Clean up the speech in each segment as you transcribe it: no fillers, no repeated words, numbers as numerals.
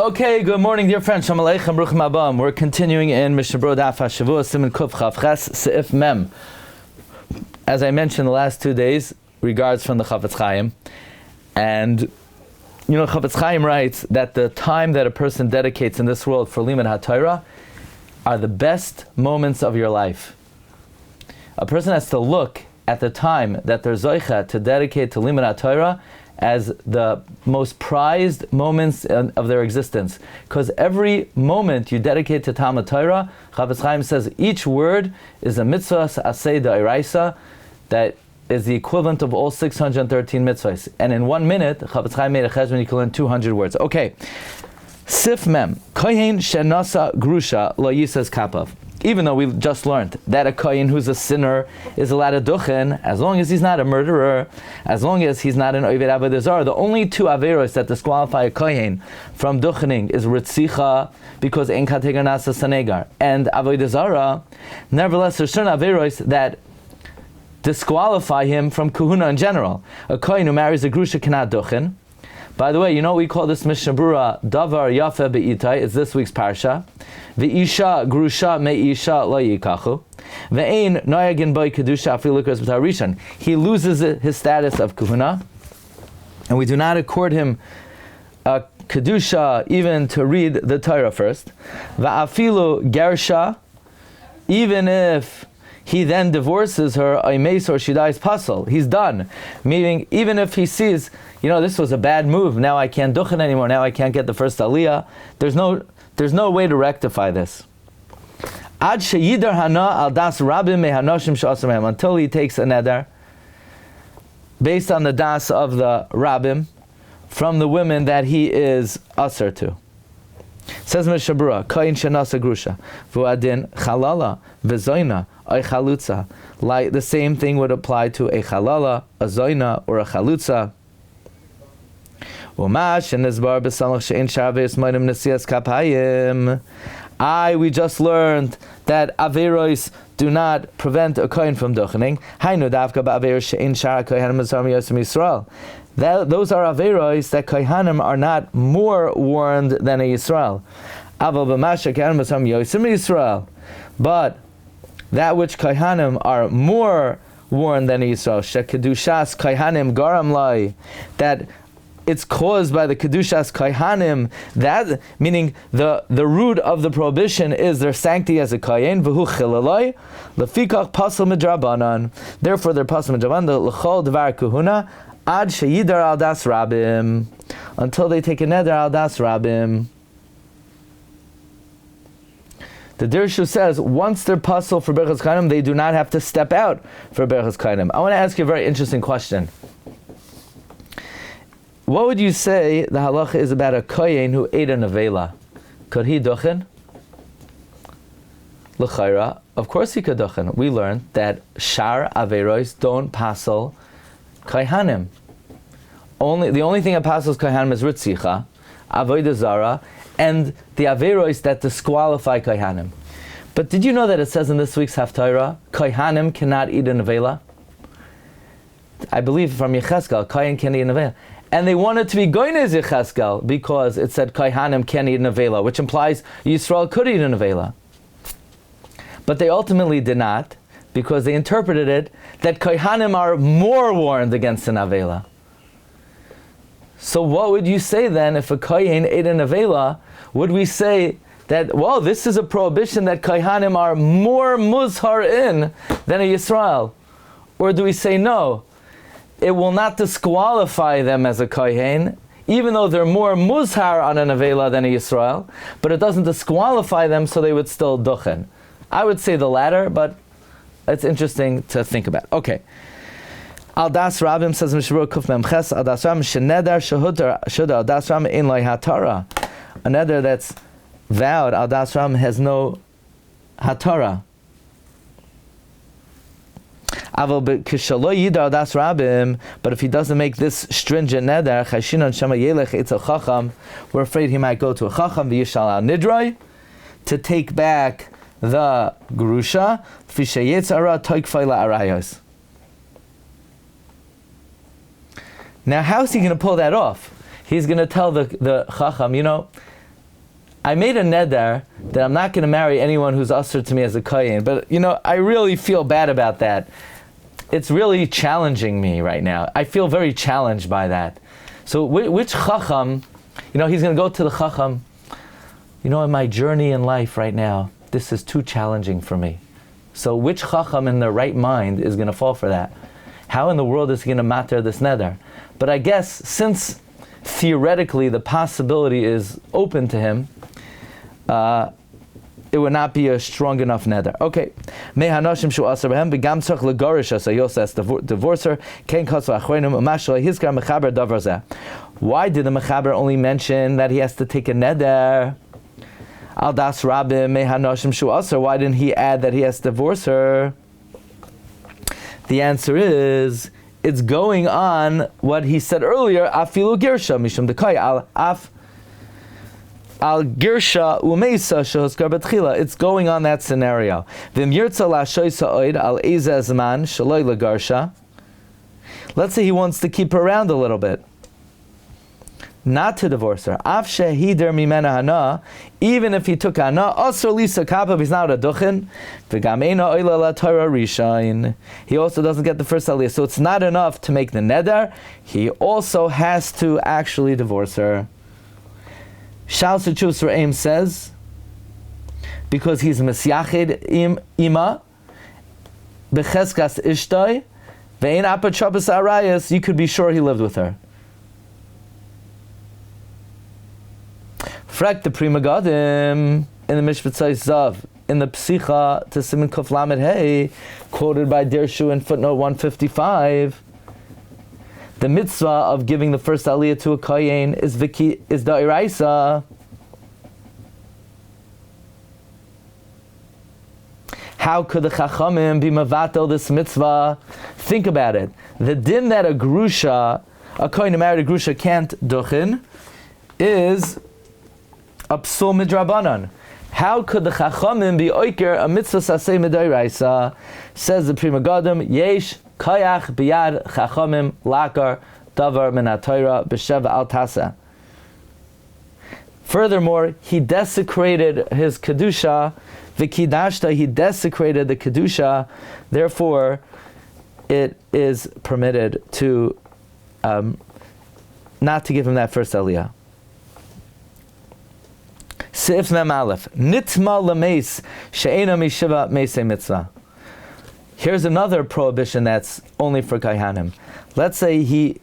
Okay, good morning, dear friends. Shalom Aleichem, Bruchim Abam. We're continuing in Mishna Daf Hashavua, Siman Kuf Chav Ches, Seif Mem. As I mentioned the last 2 days, regards from the Chafetz Chaim. And, you know, Chafetz Chaim writes that the time that a person dedicates in this world for Limud HaTorah are the best moments of your life. A person has to look at the time that they're Zoicha to dedicate to Limud HaTorah as the most prized moments of their existence. Because every moment you dedicate to Talmud Torah, Chafetz Chaim says each word is a mitzvah aseh d'oraisa that is the equivalent of all 613 mitzvahs. And in 1 minute, Chafetz Chaim made a cheshbon, you can learn 200 words. Okay. Sif Mem. Kohein shenasa Gerusha lo yisas kapav. Even though we just learned that a Kohen who's a sinner is allowed to Duchan, as long as he's not a murderer, as long as he's not an Oved Avodah Zarah. The only two Averos that disqualify a Kohen from Duchaning is Ritzicha, because Ein Kategar Nasa Sanegar, and Avodah Zarah. Nevertheless, there's certain Averos that disqualify him from Kahuna in general. A Kohen who marries a Gerusha cannot Duchan. By the way, you know we call this Mishna Berura Davar Yafe Be'itai. It's this week's Parsha. Ve'isha Gerusha me'isha lo yikachu. Ve'ein noyagin boy kedusha afilu l'kos b'tar rishon. He loses his status of kahuna, and we do not accord him a kedusha even to read the Torah first. Ve'afilu Gerusha, even if he then divorces her, or she dies puzzle. He's done. Meaning, even if he sees, you know, this was a bad move, now I can't duchen anymore, now I can't get the first aliyah, there's no way to rectify this. Ad sheyidar hana al das rabim mehanoshim she'asar until he takes a neder, based on the das of the rabim, from the women that he is asar to. Says Mishna Berura, Kohen shenasa Gerusha, v'adin chalala v'zoina ay chalutza. Like the same thing would apply to a chalala, a zoina, or a chalutza. Umash and nizbar b'salach she'en sharves moedim nesias kapayim. We just learned that averos do not prevent a kohen from duchening. Hainu davka ba'averos she'en shara kohanim mizar miyosim Yisrael. Those are averos that kohanim are not more warned than a Yisrael. Aval b'masha kohanim mizar miyosim Yisrael. But that which kohanim are more warned than a Yisrael, shekedushas kohanim garam lai, that it's caused by the kedushas kohanim. That meaning the root of the prohibition is their sanctity as a kohen. V'hu chilalai lefikach pasal midrabanan. Therefore, they're pasal midrabanan l'chol devar kahuna ad sheyidar al das rabim, until they take a neder al das rabim. The Gerusha says once they're pasal for berachas kohanim, they do not have to step out for berachas kohanim. I want to ask you a very interesting question. What would you say the halacha is about a kohen who ate a nevela? Could he duchen? L'chayra, of course he could duchen. We learned that shar averos don't pasel kohanim. The only thing that pasels kohanim is ritzicha, avodah zara, and the averos that disqualify kohanim. But did you know that it says in this week's Haftarah, kohanim cannot eat a nevela? I believe from Yecheskel, kohen can eat a nevela. And they wanted to be going as Yecheskel because it said kohanim can eat a nevela, which implies Yisrael could eat a nevela. But they ultimately did not, because they interpreted it that kohanim are more warned against a nevela. So what would you say then if a kohen ate a nevela? Would we say that, well, this is a prohibition that kohanim are more muzhar in than a Yisrael? Or do we say no? It will not disqualify them as a kohen, even though they're more muzhar on a nevela than a Yisrael, but it doesn't disqualify them, so they would still duchen. I would say the latter, but it's interesting to think about. Okay. Al das rabim, says Mishna Berura Kuf Mem Ches, al das rabim sheneder shudar al das rabim in loy hatara. A neder that's vowed al das rabim has no hatara. But if he doesn't make this stringent neder, we're afraid he might go to a chacham nidroi to take back the Gerusha. Now, how is he going to pull that off? He's going to tell the chacham, you know, I made a neder that I'm not going to marry anyone who's usher to me as a Kohein. But, I really feel bad about that. It's really challenging me right now. I feel very challenged by that. So which Chacham, he's going to go to the Chacham. In my journey in life right now, this is too challenging for me. So which Chacham in their right mind is going to fall for that? How in the world is he going to matter this neder? But I guess since theoretically the possibility is open to him, it would not be a strong enough neder. Okay. Why did the Mechaber only mention that he has to take a neder? Al das Rabbi mehanoshim shu aser. Why didn't he add that he has to divorce her? The answer is, it's going on what he said earlier. Afilu Gerusha mishum dekai al Gerusha umeisa shehuskar betchila. It's going on that scenario. V'im yirtza lashoysa oid al eza zman shaloi legarsha. Let's say he wants to keep her around a little bit, not to divorce her. Af shehider mimena hana, even if he took hana, asr lisa kappa, he's not a duchan. V'gameina oila la Torah rishain. He also doesn't get the first aliyah. So it's not enough to make the neder. He also has to actually divorce her. Shal Sechus Re'im says, because he's misyachid ima becheskas ishtoi ve'ein apat shabbos arayas, you could be sure he lived with her. Frek the Pri Megadim in the Mishpatzai Zav, in the Psicha to Siman Kuf Lamed Hey, quoted by Gerusha in footnote 155, the mitzvah of giving the first aliyah to a Kohein is the Iraisa. How could the Chachamim be mavatel this mitzvah? Think about it. The din that a Gerusha, a Kohen married a Gerusha can't duchin, is a psul midrabanan. How could the Chachamim be oiker a mitzvah saseh midairaisa? Says the Pri Megadim, yesh kayach biyad Chachamim lakar davar min haTorah b'sheva al tasa. Furthermore, he desecrated his kedusha, v'kidashta, he desecrated the kedusha. Therefore, it is permitted to not to give him that first aliyah. Seif Mem Aleph. Nitma lemeis she'ena mishiva meisei mitzvah. Here's another prohibition that's only for Kohanim. Let's say he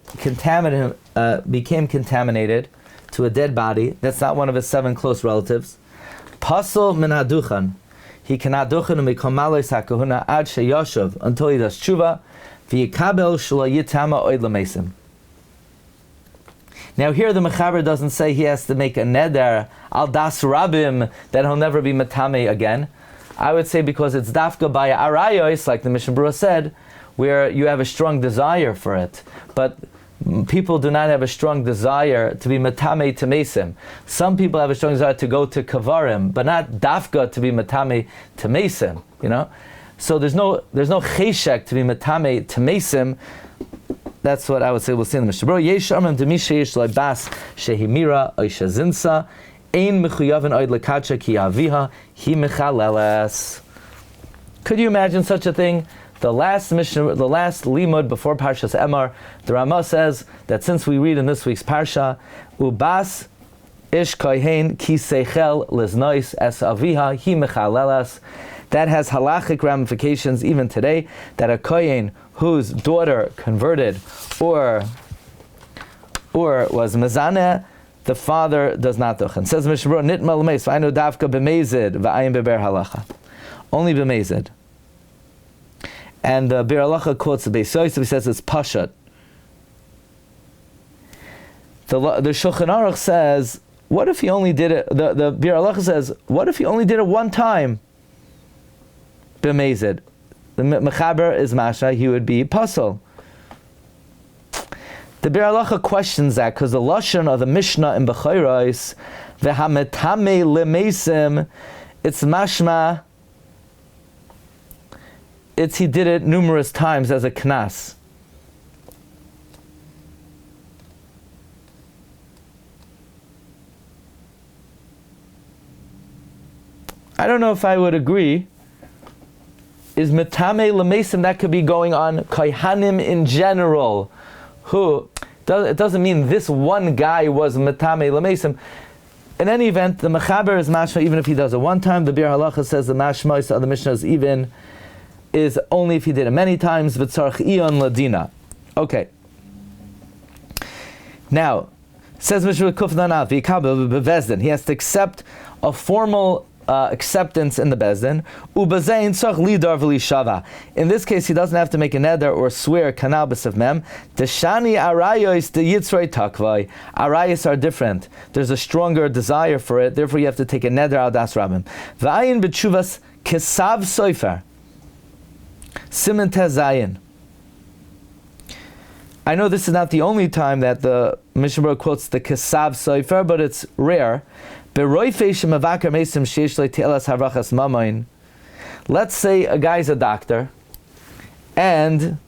became contaminated to a dead body that's not one of his 7 close relatives. Pasul min haduchan. He cannot duchan u'mikol malos hakahuna ad sheyoshav, until he does tshuva v'yikabel shelo yitama oid lemeisim. Now here the Mechaber doesn't say he has to make a neder al das rabim that he'll never be matame again. I would say because it's dafka by arayos, like the Mishnah said, where you have a strong desire for it. But people do not have a strong desire to be matame to mesim. Some people have a strong desire to go to kavarim, but not dafka to be matame to mesim. So there's no cheshek to be matame to mesim. That's what I would say. We'll see in the Mishnah. Yesh amram demisha yesh bas shehimira oishazinsa ein mechuyavin oid lekacha ki aviha hi mechaleles. Could you imagine such a thing? The last Mishnah, the last limud before Parsha's Emor, the Ramah says that since we read in this week's Parsha, ubas ish kohein ki seichel liznois es aviha hi mechaleles, that has halachic ramifications even today, that a kohen whose daughter converted or was mezaneh, the father does not duchan. Says Mishnah, nitma l'meis v'aynu davka b'mezid v'ayim beber halacha. Only b'mezid. And the Bir Halacha quotes the Beis Yosef. He says it's pashat. The Shulchan Aruch says, what if he only did it? The Bir Halacha says, what if he only did it one time? B'mezid. The Mechaber is Masha, he would be Pasul. The Bir Halacha questions that because the Lashon of the Mishna in Bechayros, v'hametame lemeisim, it's mashma, he did it numerous times as a knas. I don't know if I would agree. Is metame lemesim, that could be going on kohanim in general. It doesn't mean this one guy was metame lemesim. In any event, the mechaber is mashma even if he does it one time. The Bir Halacha says the mashma of the Mishnah is only if he did it many times. V'tzarch ion ladina. Okay. Now, says Mishnah Kufnanav v'ikabel bevezdin. He has to accept a formal acceptance in the bezdin. Ubazein tzarch lidar v'lishava. In this case, he doesn't have to make a neder or swear kanal b'sav mem. Deshani arayos de yitzrei takvai. Arayos are different. There's a stronger desire for it. Therefore, you have to take a neder al das rabim. V'ayin b'tshuvas kesav soifer. Siman tezayin. I know this is not the only time that the Mishnah quotes the kesav soifer, but it's rare. Let's say a guy's a doctor and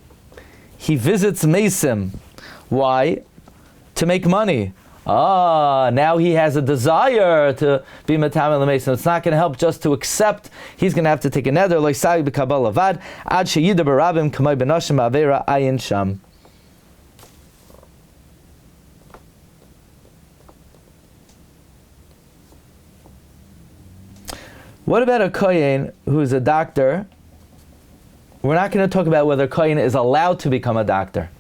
he visits mesim. Why? To make money. Now he has a desire to be matamel mesim. It's not going to help just to accept. He's going to have to take a neder like sa'i b'kabal avad ad sheyida barabim kamay benashim avera ayin sham. What about a Kohein who's a doctor? We're not going to talk about whether Kohein is allowed to become a doctor.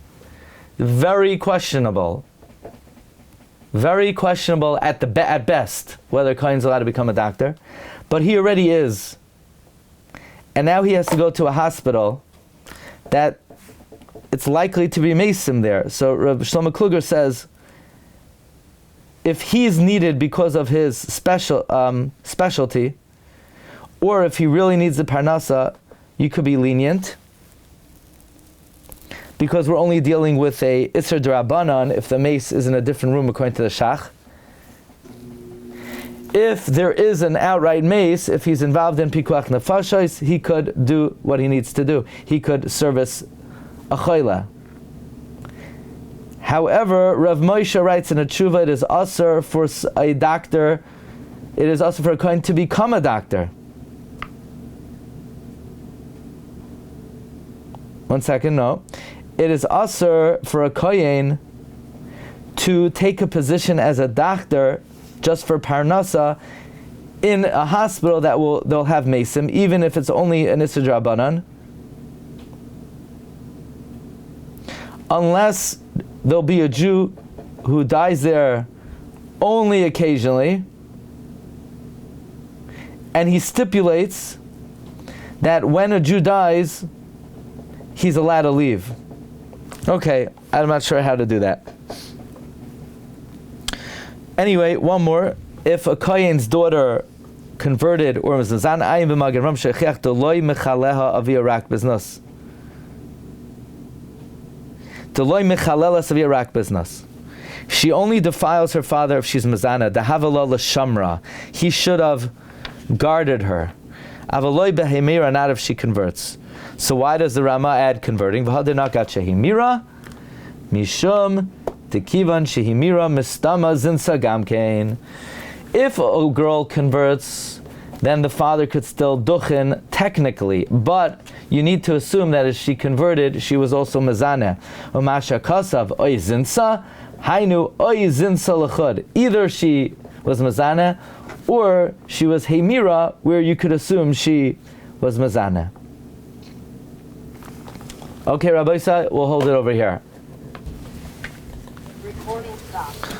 Very questionable. Very questionable at best whether Kohein is allowed to become a doctor. But he already is. And now he has to go to a hospital that it's likely to be mesim there. So Rabbi Shlomo Kluger says, if he's needed because of his specialty, or if he really needs the parnasa, you could be lenient. Because we're only dealing with a Isser D'Rabbanan if the mace is in a different room according to the Shach. If there is an outright mace, if he's involved in Pikuach Nefashos, he could do what he needs to do. He could service a choila. However, Rav Moshe writes in a tshuva, it is asur for a doctor, it is asur for a kohen to become a doctor. One second, no. It is asur for a kohen to take a position as a doctor just for parnasa in a hospital that they'll have mesim, even if it's only an Isser D'Rabbanan, unless there'll be a Jew who dies there only occasionally, and he stipulates that when a Jew dies, he's allowed to leave. Okay, I'm not sure how to do that. Anyway, one more. If a Kohen's daughter converted or was zan ayin b'magid ram shechech deloi mechaleha avi rak business. Deloi mechalelas avi rak business. She only defiles her father if she's mezana. Dahavala l'shamra. He should have guarded her. Avaloi behemira, not if she converts. So why does the Rama add converting? V'hadinakat shehimira mishum tekivan shehimira mistama zinsa gamkein. If a girl converts, then the father could still duchan technically, but you need to assume that as she converted, she was also mezaneh. Umasha kasav oy zinsa hainu oy zinsa lechud. Either she was mezaneh or she was hemira, where you could assume she was mezaneh. Okay, Rabbi Isa, we'll hold it over here. Recording stopped.